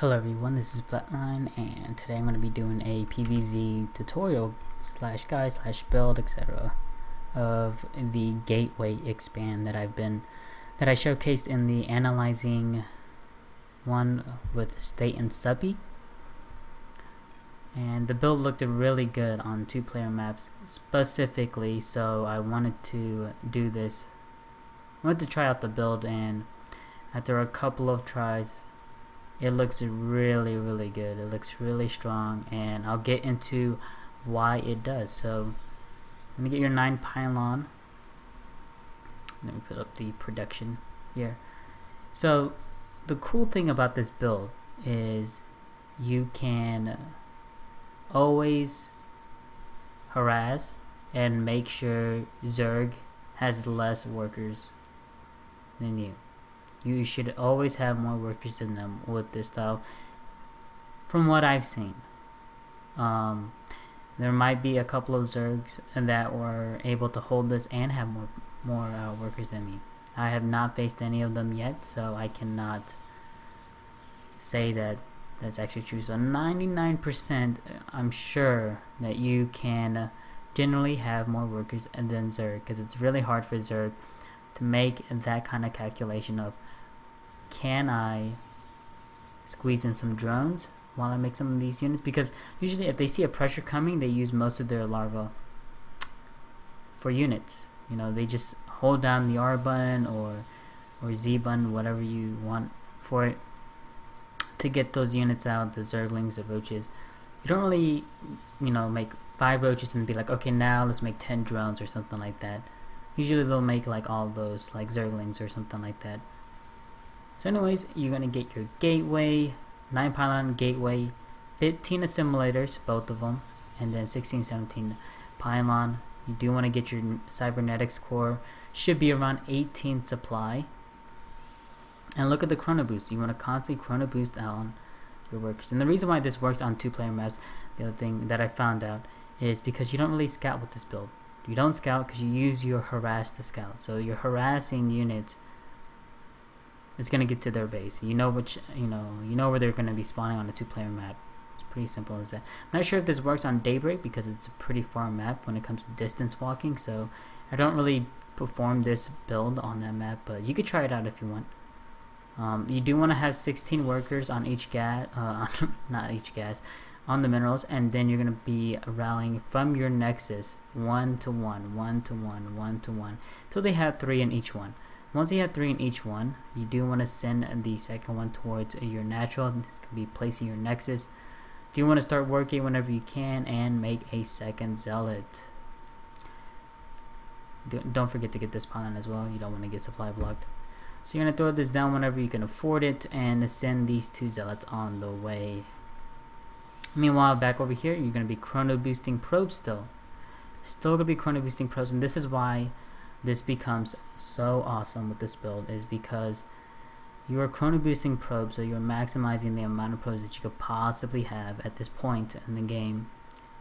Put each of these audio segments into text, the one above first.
Hello everyone, this is Flatline, and today I'm going to be doing a PvZ tutorial slash guide slash build etc. of the gateway expand that I showcased in the analyzing one with state and subby. And the build looked really good on 2-player maps specifically, so I wanted to do this. I wanted to try out the build, and after a couple of tries it looks really good. It looks really strong, and I'll get into why it does. So let me get your 9 Pylon. Let me put up the production here. So the cool thing about this build is you can always harass and make sure Zerg has less workers than you. You should always have more workers than them with this style, from what I've seen. There might be a couple of Zergs that were able to hold this and have more workers than me. I have not faced any of them yet, so I cannot say that that's actually true. So 99% I'm sure that you can generally have more workers than Zerg, because it's really hard for Zerg to make that kind of calculation of, can I squeeze in some drones while I make some of these units? Because usually if they see a pressure coming, they use most of their larvae for units. You know, they just hold down the R button or Z button, whatever you want for it, to get those units out, the zerglings, the roaches. You don't really, you know, make 5 roaches and be like, okay, now let's make 10 drones or something like that. Usually they'll make like all those like zerglings or something like that. So anyways, you're going to get your gateway, 9 Pylon gateway, 15 assimilators, both of them, and then 16, 17 Pylon. You do want to get your Cybernetics core, should be around 18 supply. And look at the chrono boost. You want to constantly chrono boost on your workers. And the reason why this works on 2-player maps, the other thing that I found out, is because you don't really scout with this build. You don't scout because you use your harass to scout. So you're harassing units. It's gonna get to their base. You know which, you know where they're gonna be spawning on a 2-player map. It's pretty simple as that. I'm not sure if this works on Daybreak because it's a pretty far map when it comes to distance walking. So I don't really perform this build on that map, but you could try it out if you want. You do want to have 16 workers on each gas, not each gas, on the minerals, and then you're gonna be rallying from your Nexus 1 to 1, 1 to 1, 1 to 1, till they have 3 in each one. Once you have 3 in each one, you do want to send the second one towards your natural. This could be placing your Nexus. Do you want to start working whenever you can and make a second Zealot? Don't forget to get this Pylon as well. You don't want to get supply blocked. So you're going to throw this down whenever you can afford it and send these 2 Zealots on the way. Meanwhile, back over here, you're going to be chrono boosting probes still. Still going to be chrono boosting probes, and this is why this becomes so awesome with this build, is because you are chrono boosting probes, so you're maximizing the amount of probes that you could possibly have at this point in the game,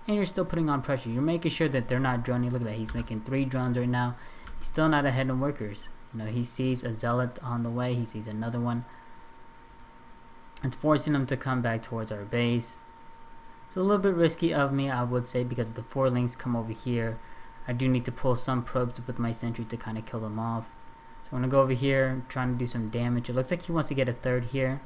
and you're still putting on pressure. You're making sure that they're not droning. Look at that, he's making 3 drones right now. He's still not ahead in workers. You know, he sees a Zealot on the way, he sees another one. It's forcing him to come back towards our base. It's a little bit risky of me, I would say, because the 4 lings come over here. I do need to pull some probes with my Sentry to kind of kill them off. So I'm going to go over here, trying to do some damage. It looks like he wants to get a 3rd here.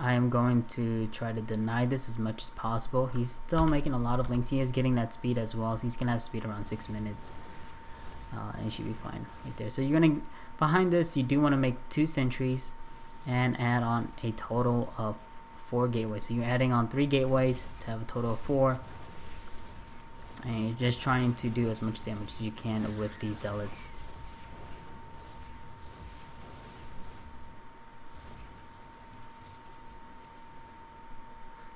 I am going to try to deny this as much as possible. He's still making a lot of links. He is getting that speed as well, so he's going to have speed around 6 minutes. And he should be fine right there. So you're going to, behind this, you do want to make 2 sentries and add on a total of 4 gateways. So you're adding on 3 gateways to have a total of 4. And you're just trying to do as much damage as you can with these zealots.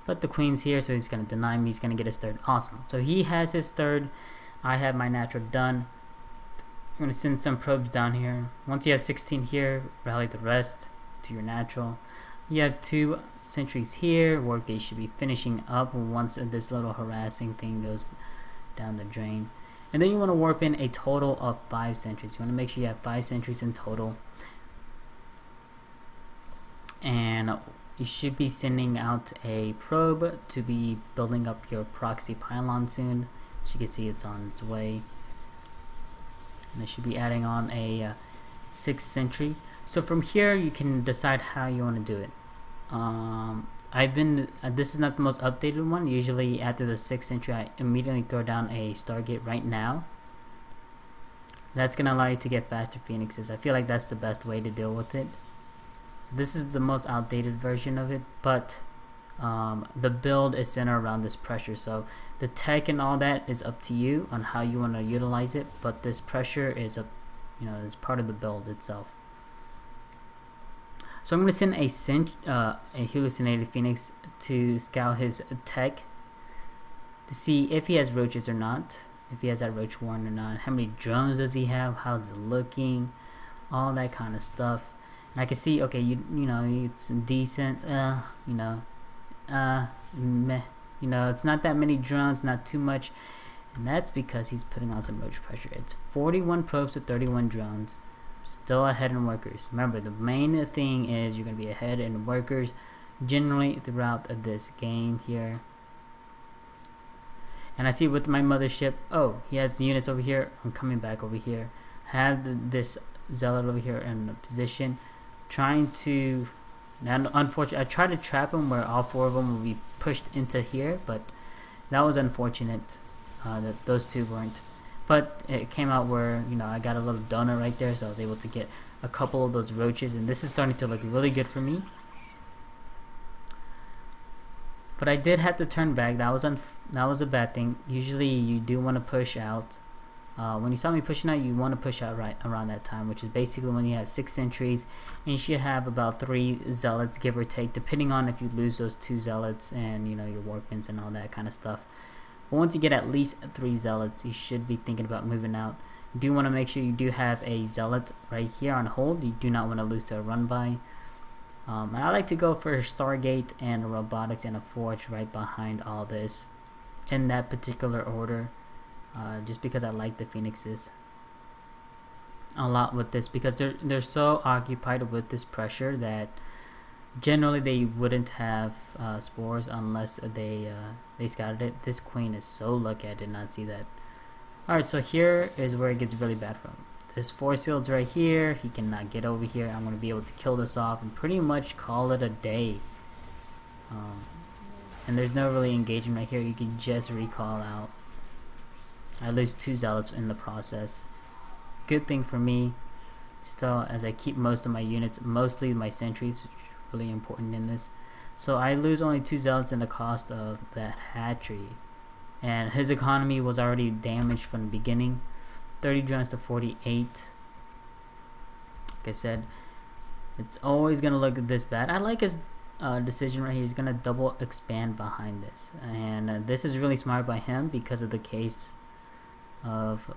But the queen's here, so he's going to deny me. He's going to get his 3rd. Awesome. So he has his 3rd. I have my natural done. I'm going to send some probes down here. Once you have 16 here, rally the rest to your natural. You have 2 sentries here. Workday should be finishing up once this little harassing thing goes down the drain. And then you want to warp in a total of 5 sentries. You want to make sure you have 5 sentries in total. And you should be sending out a probe to be building up your proxy pylon soon. As you can see, it's on its way. And it should be adding on a 6th sentry. So from here you can decide how you want to do it. This is not the most updated one. Usually after the 6th sentry I immediately throw down a Stargate right now. That's going to allow you to get faster phoenixes. I feel like that's the best way to deal with it. This is the most outdated version of it, but the build is centered around this pressure. So the tech and all that is up to you on how you want to utilize it, but this pressure is is part of the build itself. So I'm going to send a hallucinated phoenix to scout his tech to see if he has roaches or not, if he has that roach warren or not, how many drones does he have, how's it looking, all that kind of stuff. And I can see, okay, it's decent, meh, it's not that many drones, not too much, and that's because he's putting on some roach pressure. It's 41 probes to 31 drones. Still ahead in workers. Remember, the main thing is you're going to be ahead in workers generally throughout this game here. And I see with my mothership, oh, he has units over here. I'm coming back over here. Have this zealot over here in a position, trying to. Now, unfortunately, I tried to trap him where all 4 of them will be pushed into here, but that was unfortunate that those 2 weren't. But it came out where, I got a little donut right there, so I was able to get a couple of those roaches, and this is starting to look really good for me. But I did have to turn back. That was a bad thing. Usually you do want to push out. When you saw me pushing out, you want to push out right around that time, which is basically when you have 6 sentries, and you should have about 3 zealots, give or take, depending on if you lose those 2 zealots and your warpins and all that kind of stuff. But once you get at least 3 zealots, you should be thinking about moving out. You do want to make sure you do have a zealot right here on hold. You do not want to lose to a run by. And I like to go for a Stargate and a robotics and a forge right behind all this in that particular order, just because I like the phoenixes a lot with this, because they're so occupied with this pressure that generally they wouldn't have spores unless they scouted it. This queen is so lucky I did not see that. Alright, so here is where it gets really bad for him. This force field's right here. He cannot get over here. I'm going to be able to kill this off and pretty much call it a day. And there's no really engagement right here. You can just recall out. I lose 2 zealots in the process. Good thing for me still, as I keep most of my units, mostly my sentries, which is really important in this. So I lose only 2 zealots in the cost of that hatchery. And his economy was already damaged from the beginning. 30 drones to 48. Like I said, it's always going to look this bad. I like his decision right here. He's going to double expand behind this. And this is really smart by him because of the case of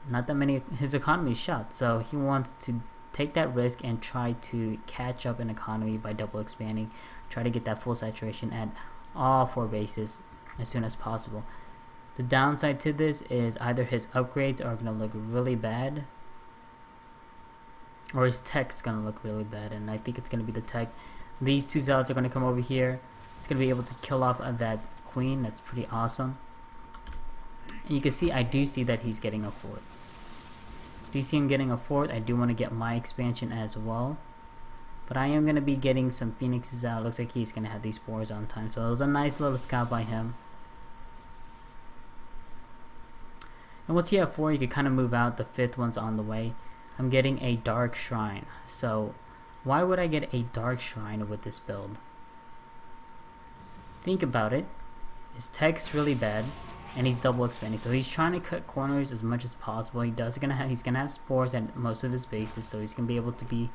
not that many. His economy is shot. So he wants to take that risk and try to catch up in economy by double expanding. Try to get that full saturation at all 4 bases as soon as possible. The downside to this is either his upgrades are going to look really bad, or his tech's going to look really bad, and I think it's going to be the tech. These 2 zealots are going to come over here. It's going to be able to kill off that queen. That's pretty awesome. And you can see, I do see that he's getting a 4th. Do you see him getting a 4th? I do want to get my expansion as well. But I am going to be getting some phoenixes out. Looks like he's going to have these spores on time. So it was a nice little scout by him. And once you have 4, you can kind of move out. The 5th one's on the way. I'm getting a dark shrine. So why would I get a dark shrine with this build? Think about it. His tech's really bad, and he's double expanding. So he's trying to cut corners as much as possible. He's gonna have spores at most of his bases, so he's gonna be able to be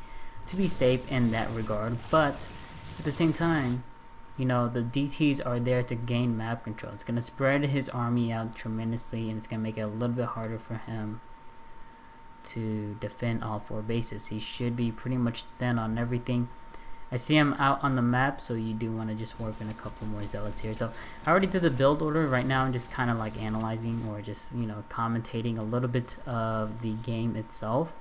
safe in that regard. But at the same time, the DTs are there to gain map control. It's going to spread his army out tremendously, and it's going to make it a little bit harder for him to defend all 4 bases. He should be pretty much thin on everything. I see him out on the map, so you do want to just warp in a couple more zealots here. So I already did the build order. Right now I'm just kind of like analyzing, or just commentating a little bit of the game itself.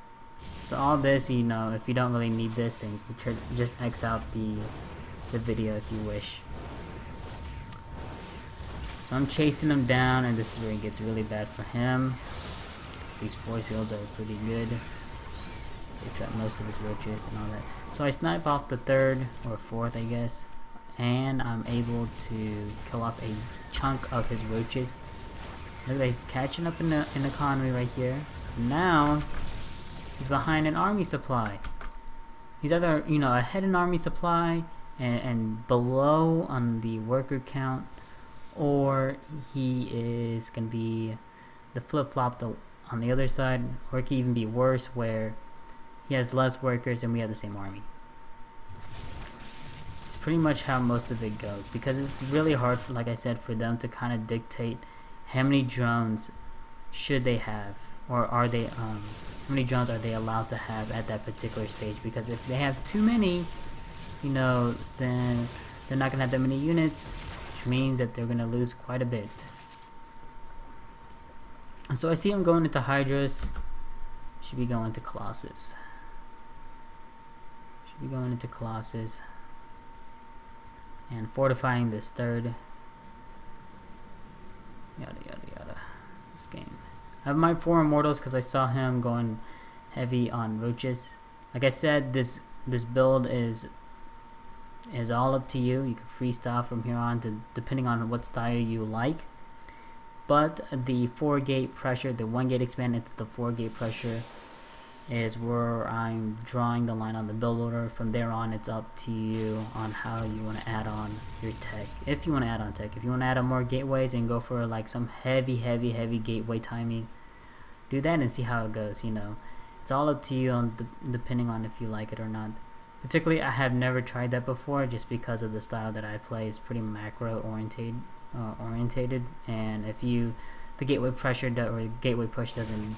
So all this, if you don't really need this, then you can just X out the the video if you wish. So I'm chasing him down, and this is where it gets really bad for him. These force fields are pretty good. So he trapped most of his roaches and all that. So I snipe off the third or fourth, I guess, and I'm able to kill off a chunk of his roaches. Look at that, he's catching up in the economy right here. Now he's behind an army supply. He's either, you know, ahead in army supply and below on the worker count, or he is gonna be the flip-flop on the other side, or it could even be worse where he has less workers and we have the same army. It's pretty much how most of it goes, because it's really hard, like I said, for them to kind of dictate how many drones should they have, or are they how many drones are they allowed to have at that particular stage. Because if they have too many, you know, then they're not gonna have that many units, which means that they're gonna lose quite a bit. So I see him going into Hydras. Should be going to Colossus. Should be going into Colossus and fortifying this third. Yada yada yada. This game. I have my 4 immortals because I saw him going heavy on roaches. Like I said, this build is all up to you. You can freestyle from here on, to depending on what style you like. But the 4-gate pressure, the 1-gate expand into the 4-gate pressure, is where I'm drawing the line on the build order. From there on, it's up to you on how you want to add on your tech. If you want to add on tech, if you want to add on more gateways and go for like some heavy gateway timing, do that and see how it goes. You know, it's all up to you on depending on if you like it or not. Particularly, I have never tried that before, just because of the style that I play is pretty macro orientated, and if the gateway pressure or gateway push doesn't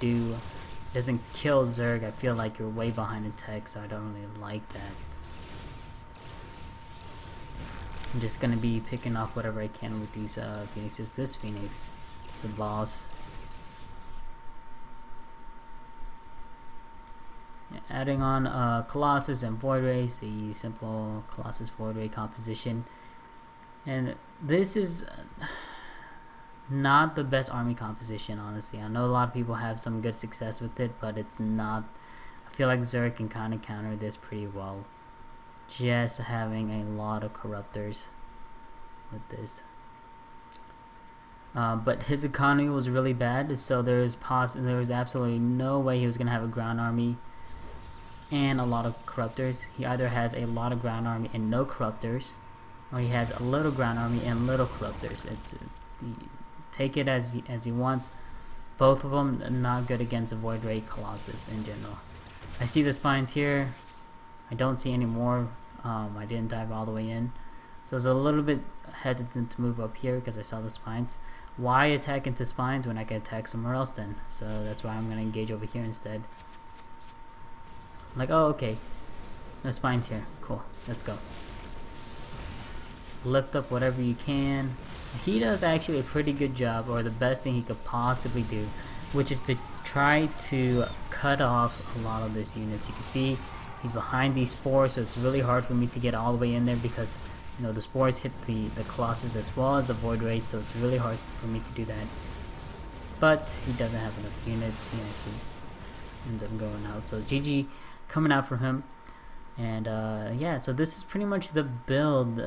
kill zerg, I feel like you're way behind in tech, so I don't really like that. I'm just gonna be picking off whatever I can with these phoenixes. This phoenix is a boss. Yeah, adding on Colossus and Void Rays, the simple Colossus Void Ray composition. And this is not the best army composition, honestly. I know a lot of people have some good success with it, but it's not. I feel like Zerg can kind of counter this pretty well, just having a lot of corruptors with this. But his economy was really bad, so there was absolutely no way he was gonna have a ground army and a lot of corruptors. He either has a lot of ground army and no corruptors, or he has a little ground army and little corruptors. It's take it as he wants. Both of them not good against the Void Ray Colossus in general. I see the spines here. I don't see any more. I didn't dive all the way in, so I was a little bit hesitant to move up here because I saw the spines. Why attack into spines when I can attack somewhere else then? So that's why I'm gonna engage over here instead. I'm like, oh, okay, no spines here. Cool, let's go. Lift up whatever you can. He does actually a pretty good job, or the best thing he could possibly do, which is to try to cut off a lot of these units. You can see he's behind these spores, so it's really hard for me to get all the way in there, because you know the spores hit the Colossus as well as the Void Rays, so it's really hard for me to do that. But he doesn't have enough units. He actually ends up going out, so GG coming out for him. And yeah, so this is pretty much the build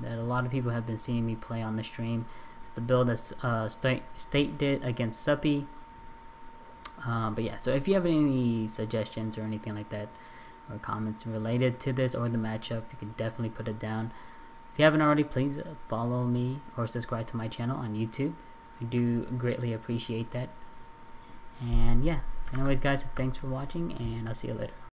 that a lot of people have been seeing me play on the stream. It's the build that State did against Suppy. But yeah, so if you have any suggestions or anything like that, or comments related to this or the matchup, you can definitely put it down. If you haven't already, please follow me or subscribe to my channel on YouTube. I do greatly appreciate that. And yeah, so anyways guys, thanks for watching, and I'll see you later.